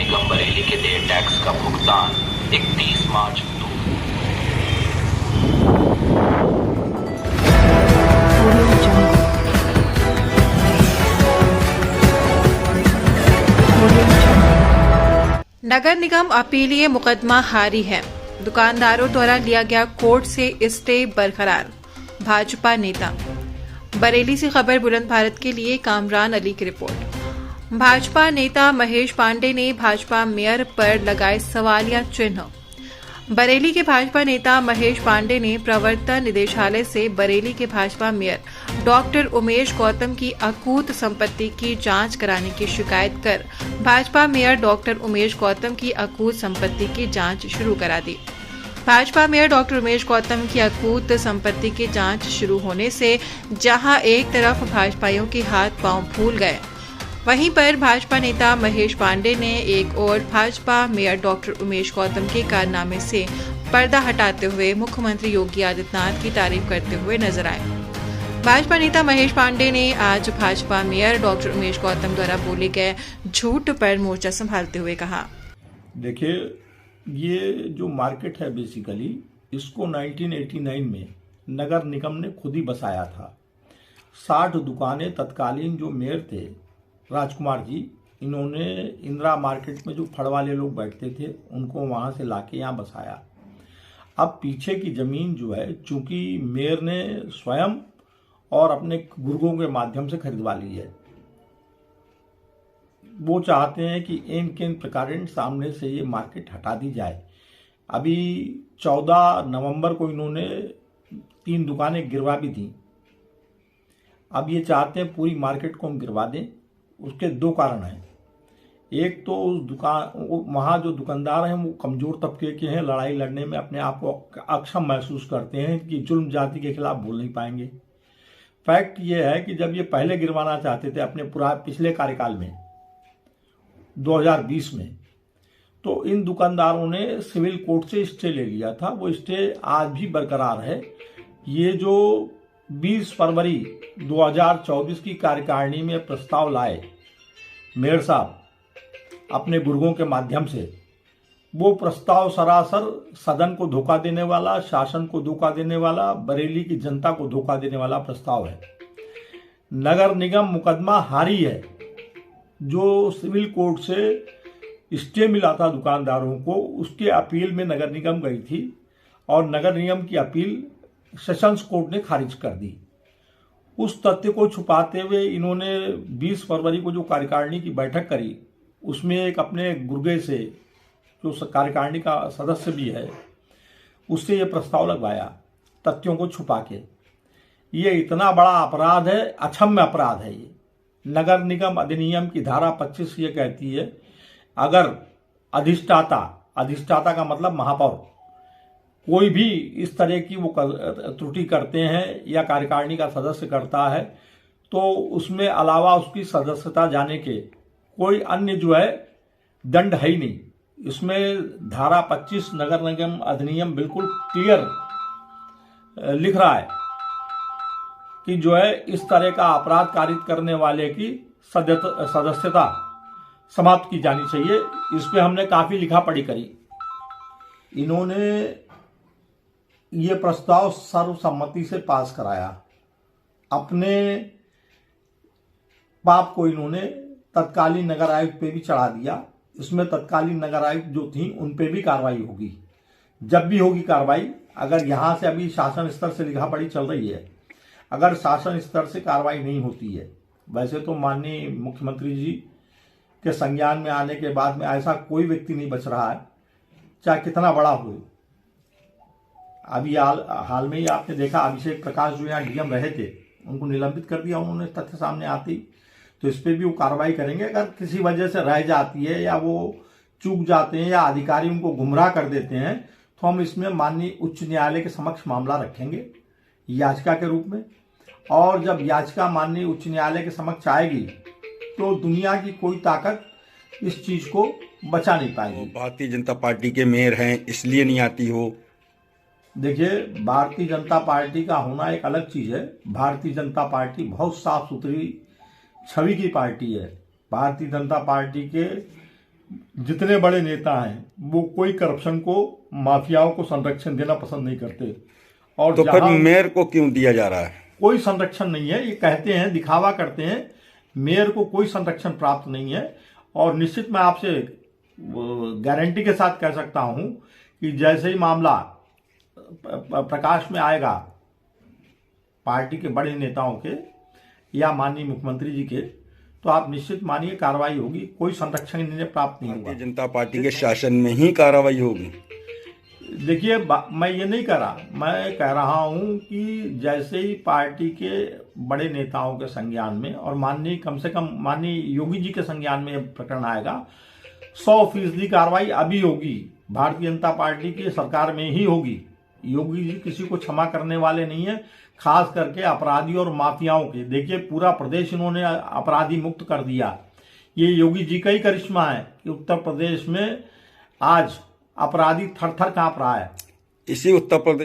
निगम बरेली के देय टैक्स का भुगतान 31 मार्च नगर निगम अपीलीय मुकदमा हारी है। दुकानदारों द्वारा लिया गया कोर्ट से स्टे बरकरार। भाजपा नेता। बरेली से खबर बुलंद भारत के लिए कामरान अली की रिपोर्ट। भाजपा नेता महेश पांडे ने भाजपा मेयर पर लगाए सवालिया चिन्ह। बरेली के भाजपा नेता महेश पांडे ने प्रवर्तन निदेशालय से बरेली के भाजपा मेयर डॉक्टर उमेश गौतम की अकूत संपत्ति की जांच कराने की शिकायत कर भाजपा मेयर डॉक्टर उमेश गौतम की अकूत संपत्ति की जांच शुरू करा दी। भाजपा मेयर डॉक्टर उमेश गौतम की अकूत संपत्ति की जांच शुरू होने से जहां एक तरफ भाजपाइयों के हाथ पांव फूल गए, वहीं पर भाजपा नेता महेश पांडे ने एक और भाजपा मेयर डॉक्टर उमेश गौतम के कारनामे से पर्दा हटाते हुए मुख्यमंत्री योगी आदित्यनाथ की तारीफ करते हुए नजर आए। भाजपा नेता महेश पांडे ने आज भाजपा मेयर डॉक्टर उमेश गौतम द्वारा बोले गए झूठ पर मोर्चा संभालते हुए कहा, देखिए, ये जो मार्केट है बेसिकली इसको 1989 में नगर निगम ने खुद ही बसाया था। 60 दुकानें तत्कालीन जो मेयर थे राजकुमार जी, इन्होंने इंदिरा मार्केट में जो फड़ वाले लोग बैठते थे उनको वहां से लाके यहाँ बसाया। अब पीछे की जमीन जो है चूंकि मेयर ने स्वयं और अपने गुर्गों के माध्यम से खरीदवा ली है, वो चाहते हैं कि इन किन प्रकार सामने से ये मार्केट हटा दी जाए। अभी 14 नवंबर को इन्होंने 3 दुकानें गिरवा भी दी। अब ये चाहते हैं पूरी मार्केट को हम गिरवा दें। उसके 2 कारण हैं। एक तो उस दुकान वहाँ जो दुकानदार हैं वो कमजोर तबके के हैं, लड़ाई लड़ने में अपने आप को अक्षम महसूस करते हैं कि जुल्म जाति के खिलाफ बोल नहीं पाएंगे। फैक्ट ये है कि जब ये पहले गिरवाना चाहते थे अपने पिछले कार्यकाल में 2020 में, तो इन दुकानदारों ने सिविल कोर्ट से स्टे ले लिया था। वो स्टे आज भी बरकरार है। ये जो 20 फरवरी 2024 की कार्यकारिणी में प्रस्ताव लाए मेयर साहब अपने गुर्गों के माध्यम से, वो प्रस्ताव सरासर सदन को धोखा देने वाला, शासन को धोखा देने वाला, बरेली की जनता को धोखा देने वाला प्रस्ताव है। नगर निगम मुकदमा हारी है। जो सिविल कोर्ट से स्टे मिला था दुकानदारों को, उसके अपील में नगर निगम गई थी और नगर निगम की अपील सेशंस कोर्ट ने खारिज कर दी। उस तथ्य को छुपाते हुए इन्होंने 20 फरवरी को जो कार्यकारिणी की बैठक करी, उसमें एक अपने गुर्गे से जो कार्यकारिणी का सदस्य भी है, उससे ये प्रस्ताव लगवाया तथ्यों को छुपा के। ये इतना बड़ा अपराध है, अक्षम्य अपराध है। ये नगर निगम अधिनियम की धारा 25 ये कहती है, अगर अधिष्ठाता का मतलब महापौर, कोई भी इस तरह की वो त्रुटि करते हैं या कार्यकारिणी का सदस्य करता है, तो उसमें अलावा उसकी सदस्यता जाने के कोई अन्य जो है दंड है ही नहीं। इसमें धारा 25 नगर निगम अधिनियम बिल्कुल क्लियर लिख रहा है कि जो है इस तरह का अपराध कारित करने वाले की सदस्यता समाप्त की जानी चाहिए। इस पे हमने काफी लिखा पढ़ी करी। इन्होंने ये प्रस्ताव सर्वसम्मति से पास कराया। अपने पाप को इन्होंने तत्कालीन नगर आयुक्त पे भी चढ़ा दिया। इसमें तत्कालीन नगर आयुक्त जो थी उन पे भी कार्रवाई होगी। जब भी होगी कार्रवाई, अगर यहां से अभी शासन स्तर से लिखा पढ़ी चल रही है, अगर शासन स्तर से कार्रवाई नहीं होती है, वैसे तो माननीय मुख्यमंत्री जी के संज्ञान में आने के बाद में ऐसा कोई व्यक्ति नहीं बच रहा है, चाहे कितना बड़ा हो। अभी हाल में ही आपने देखा अभिषेक प्रकाश जो यहाँ डीएम रहे थे, उनको निलंबित कर दिया उन्होंने तथ्य सामने आती। तो इस पर भी वो कार्रवाई करेंगे। अगर किसी वजह से रह जाती है या वो चूक जाते हैं या अधिकारी उनको गुमराह कर देते हैं, तो हम इसमें माननीय उच्च न्यायालय के समक्ष मामला रखेंगे याचिका के रूप में। और जब याचिका माननीय उच्च न्यायालय के समक्ष आएगी तो दुनिया की कोई ताकत इस चीज को बचा नहीं पाएगी। भारतीय जनता पार्टी के मेयर हैं इसलिए नहीं आती हो। देखिए, भारतीय जनता पार्टी का होना एक अलग चीज है। भारतीय जनता पार्टी बहुत साफ सुथरी छवि की पार्टी है। भारतीय जनता पार्टी के जितने बड़े नेता हैं वो कोई करप्शन को, माफियाओं को संरक्षण देना पसंद नहीं करते। और तो फिर मेयर को क्यों दिया जा रहा है? कोई संरक्षण नहीं है, ये कहते हैं, दिखावा करते हैं। मेयर को कोई संरक्षण प्राप्त नहीं है। और निश्चित मैं आपसे गारंटी के साथ कह सकता हूं कि जैसे ही मामला प्रकाश में आएगा पार्टी के बड़े नेताओं के या माननीय मुख्यमंत्री जी के, तो आप निश्चित मानिए कार्रवाई होगी। कोई संरक्षण इन्हें प्राप्त नहीं होगा। भारतीय जनता पार्टी के शासन में ही कार्रवाई होगी। देखिए, मैं ये नहीं कह रहा, मैं कह रहा हूं कि जैसे ही पार्टी के बड़े नेताओं के संज्ञान में और माननीय, कम से कम माननीय योगी जी के संज्ञान में प्रकरण आएगा, 100% कार्रवाई अभी होगी। भारतीय जनता पार्टी की सरकार में ही होगी। योगी जी किसी को क्षमा करने वाले नहीं है, खास करके अपराधी और माफियाओं के। देखिए, पूरा प्रदेश इन्होंने अपराधी मुक्त कर दिया। ये योगी जी का ही करिश्मा है कि उत्तर प्रदेश में आज अपराधी थर थर कांप रहा है। इसी उत्तर प्रदेश